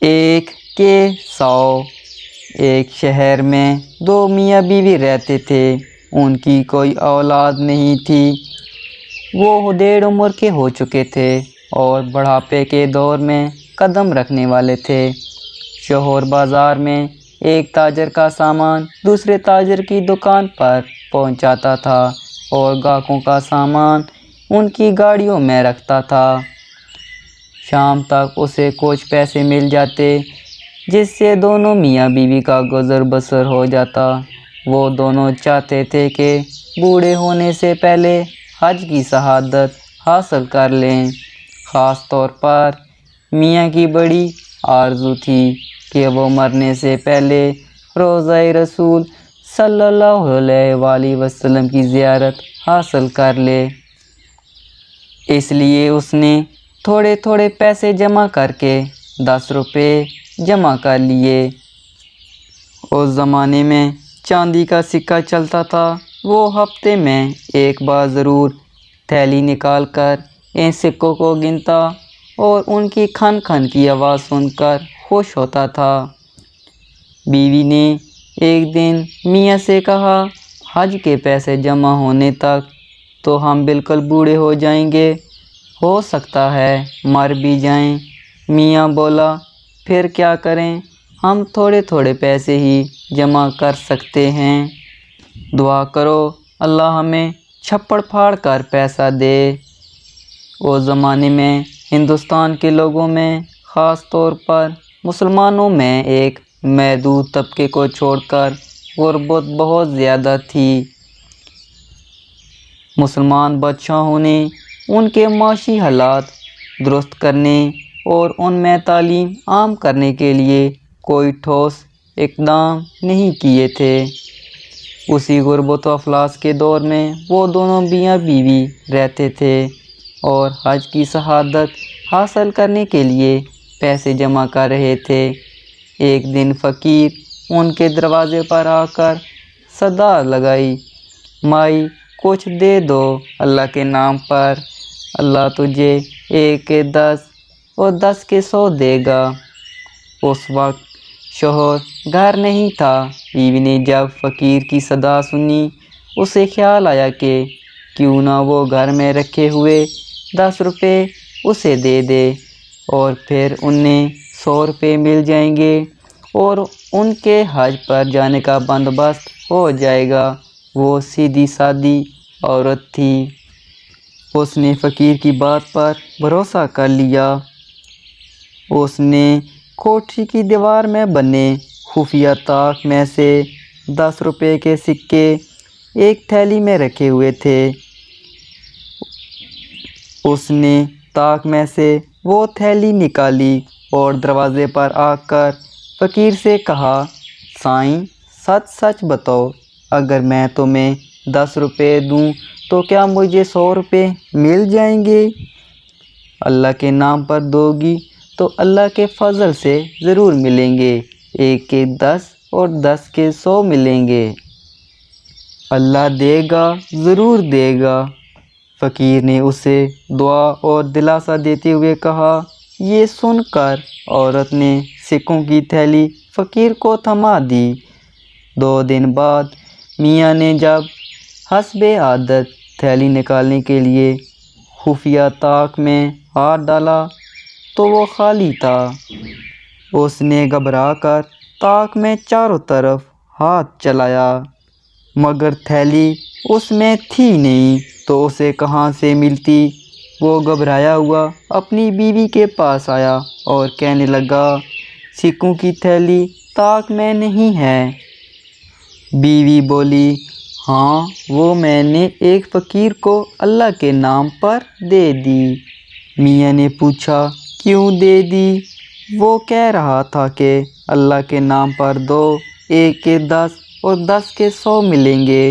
ایک کے 100 ایک شہر میں 2 میاں بیوی رہتے تھے۔ ان کی کوئی اولاد نہیں تھی۔ وہ ڈیڑھ عمر کے ہو چکے تھے اور بڑھاپے کے دور میں قدم رکھنے والے تھے۔ شوہر بازار میں ایک تاجر کا سامان دوسرے تاجر کی دکان پر پہنچاتا تھا اور گاہکوں کا سامان ان کی گاڑیوں میں رکھتا تھا۔ شام تک اسے کچھ پیسے مل جاتے جس سے دونوں میاں بیوی کا گزر بسر ہو جاتا۔ وہ دونوں چاہتے تھے کہ بوڑھے ہونے سے پہلے حج کی شہادت حاصل کر لیں۔ خاص طور پر میاں کی بڑی آرزو تھی کہ وہ مرنے سے پہلے روضہ رسول صلی اللہ علیہ وآلہ وسلم کی زیارت حاصل کر لے۔ اس لیے اس نے تھوڑے تھوڑے پیسے جمع کر کے 10 روپے جمع کر لیے۔ اس زمانے میں چاندی کا سکہ چلتا تھا۔ وہ ہفتے میں ایک بار ضرور تھیلی نکال کر ان سکوں کو گنتا اور ان کی کھن کھن کی آواز سن کر خوش ہوتا تھا۔ بیوی نے ایک دن میاں سے کہا، حج کے پیسے جمع ہونے تک تو ہم بالکل بوڑھے ہو جائیں گے، ہو سکتا ہے مر بھی جائیں۔ میاں بولا، پھر کیا کریں، ہم تھوڑے تھوڑے پیسے ہی جمع کر سکتے ہیں۔ دعا کرو اللہ ہمیں چھپڑ پھاڑ کر پیسہ دے۔ اس زمانے میں ہندوستان کے لوگوں میں خاص طور پر مسلمانوں میں ایک محدود طبقے کو چھوڑ کر غربت بہت زیادہ تھی۔ مسلمان بادشاہوں نے ان کے معاشی حالات درست کرنے اور ان میں تعلیم عام کرنے کے لیے کوئی ٹھوس اقدام نہیں کیے تھے۔ اسی غربت و افلاس کے دور میں وہ دونوں میاں بیوی رہتے تھے اور حج کی شہادت حاصل کرنے کے لیے پیسے جمع کر رہے تھے۔ ایک دن فقیر ان کے دروازے پر آ کر صدا لگائی، مائی کچھ دے دو اللہ کے نام پر، اللہ تجھے 1 کے 10 اور 10 کے 100 دے گا۔ اس وقت شوہر گھر نہیں تھا۔ بیوی نے جب فقیر کی صدا سنی، اسے خیال آیا کہ کیوں نہ وہ گھر میں رکھے ہوئے 10 روپے اسے دے دے اور پھر انہیں 100 روپے مل جائیں گے اور ان کے حج پر جانے کا بندوبست ہو جائے گا۔ وہ سیدھی سادی عورت تھی۔ اس نے فقیر کی بات پر بھروسہ کر لیا۔ اس نے کوٹھی کی دیوار میں بنے خفیہ طاق میں سے 10 روپے کے سکے ایک تھیلی میں رکھے ہوئے تھے۔ اس نے طاق میں سے وہ تھیلی نکالی اور دروازے پر آ کر فقیر سے کہا، سائیں سچ سچ بتاؤ، اگر میں تمہیں 10 روپے دوں تو کیا مجھے 100 روپے مل جائیں گے؟ اللہ کے نام پر دو گی تو اللہ کے فضل سے ضرور ملیں گے، 1 کے 10 اور 10 کے 100 ملیں گے۔ اللہ دے گا، ضرور دے گا۔ فقیر نے اسے دعا اور دلاسا دیتے ہوئے کہا۔ یہ سن کر عورت نے سکوں کی تھیلی فقیر کو تھما دی۔ 2 دن بعد میاں نے جب حسب عادت تھیلی نکالنے کے لیے خفیہ طاق میں ہاتھ ڈالا تو وہ خالی تھا۔ اس نے گھبرا کر طاق میں چاروں طرف ہاتھ چلایا مگر تھیلی اس میں تھی نہیں تو اسے کہاں سے ملتی۔ وہ گھبرایا ہوا اپنی بیوی کے پاس آیا اور کہنے لگا، سکوں کی تھیلی طاق میں نہیں ہے۔ بیوی بولی، ہاں وہ میں نے ایک فقیر کو اللہ کے نام پر دے دی۔ میاں نے پوچھا، کیوں دے دی؟ وہ کہہ رہا تھا کہ اللہ کے نام پر دو، 1 کے 10 اور 10 کے 100 ملیں گے،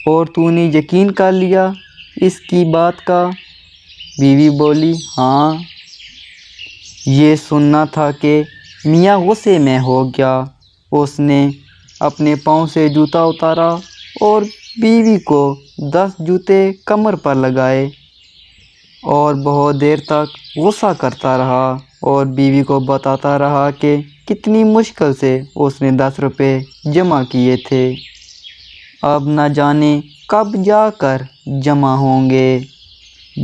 اور تو نے یقین کر لیا اس کی بات کا؟ بیوی بولی، ہاں۔ یہ سننا تھا کہ میاں غصے میں ہو گیا۔ اس نے اپنے پاؤں سے جوتا اتارا اور بیوی کو 10 جوتے کمر پر لگائے اور بہت دیر تک غصہ کرتا رہا اور بیوی کو بتاتا رہا کہ کتنی مشکل سے اس نے 10 روپے جمع کیے تھے، اب نہ جانے کب جا کر جمع ہوں گے۔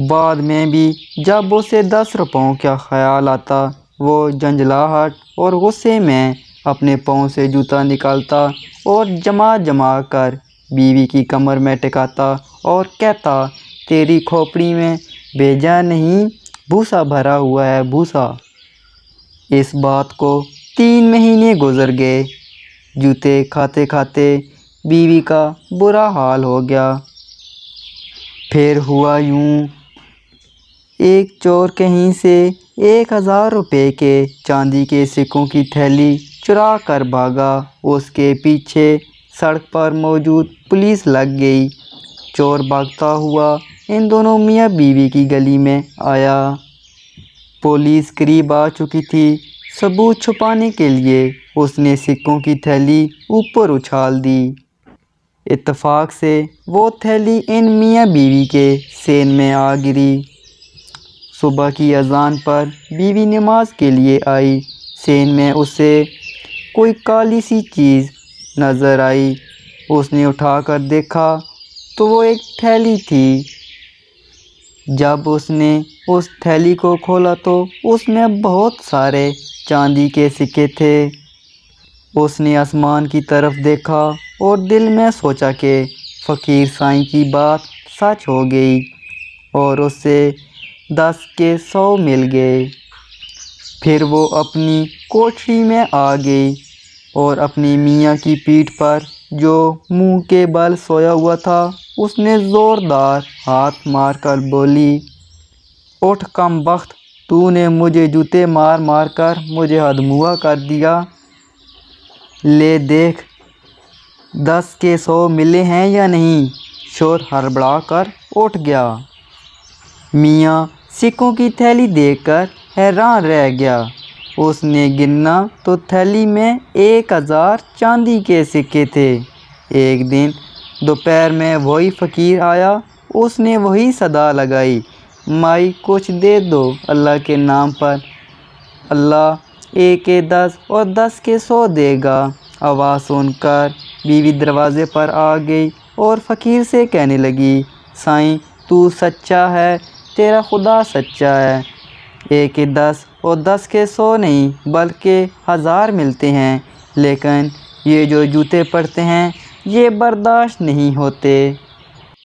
بعد میں بھی جب اسے 10 روپوں کا خیال آتا، وہ جھنجھلاہٹ اور غصے میں اپنے پاؤں سے جوتا نکالتا اور جمع کر بیوی کی کمر میں ٹکاتا اور کہتا، تیری کھوپڑی میں بیجا نہیں، بھوسا بھرا ہوا ہے، بھوسا۔ اس بات کو 3 مہینے گزر گئے۔ جوتے کھاتے کھاتے بیوی کا برا حال ہو گیا۔ پھر ہوا یوں، ایک چور کہیں سے 1000 روپے کے چاندی کے سکوں کی تھیلی چرا کر بھاگا۔ اس کے پیچھے سڑک پر موجود پولیس لگ گئی۔ چور بھاگتا ہوا ان دونوں میاں بیوی کی گلی میں آیا۔ پولیس قریب آ چکی تھی۔ ثبوت چھپانے کے لیے اس نے سکوں کی تھیلی اوپر اچھال دی۔ اتفاق سے وہ تھیلی ان میاں بیوی کے سین میں آ گری۔ صبح کی اذان پر بیوی نماز کے لیے آئی۔ سین میں اسے کوئی کالی سی چیز نظر آئی۔ اس نے اٹھا کر دیکھا تو وہ ایک تھیلی تھی۔ جب اس نے اس تھیلی کو کھولا تو اس میں بہت سارے چاندی کے سکے تھے۔ اس نے آسمان کی طرف دیکھا اور دل میں سوچا کہ فقیر سائیں کی بات سچ ہو گئی اور اسے 10 کے 100 مل گئے۔ پھر وہ اپنی کوٹھری میں آ گئی اور اپنی میاں کی پیٹھ پر جو منہ کے بل سویا ہوا تھا اس نے زوردار ہاتھ مار کر بولی، اٹھ کم بخت، تو نے مجھے جوتے مار مار کر مجھے ہدموا کر دیا، لے دیکھ 10 کے 100 ملے ہیں یا نہیں۔ چور ہڑبڑا کر اٹھ گیا۔ میاں سکوں کی تھیلی دیکھ کر حیران رہ گیا۔ اس نے گنا تو تھیلی میں 1000 چاندی کے سکے تھے۔ ایک دن دوپہر میں وہی فقیر آیا۔ اس نے وہی صدا لگائی، مائی کچھ دے دو اللہ کے نام پر، اللہ 1 کے 10 اور 10 کے 100 دے گا۔ آواز سن کر بیوی دروازے پر آ گئی اور فقیر سے کہنے لگی، سائیں تو سچا ہے، تیرا خدا سچا ہے، 1 کے 10 اور 10 کے 100 نہیں بلکہ 1000 ملتے ہیں، لیکن یہ جو جوتے پڑتے ہیں یہ برداشت نہیں ہوتے۔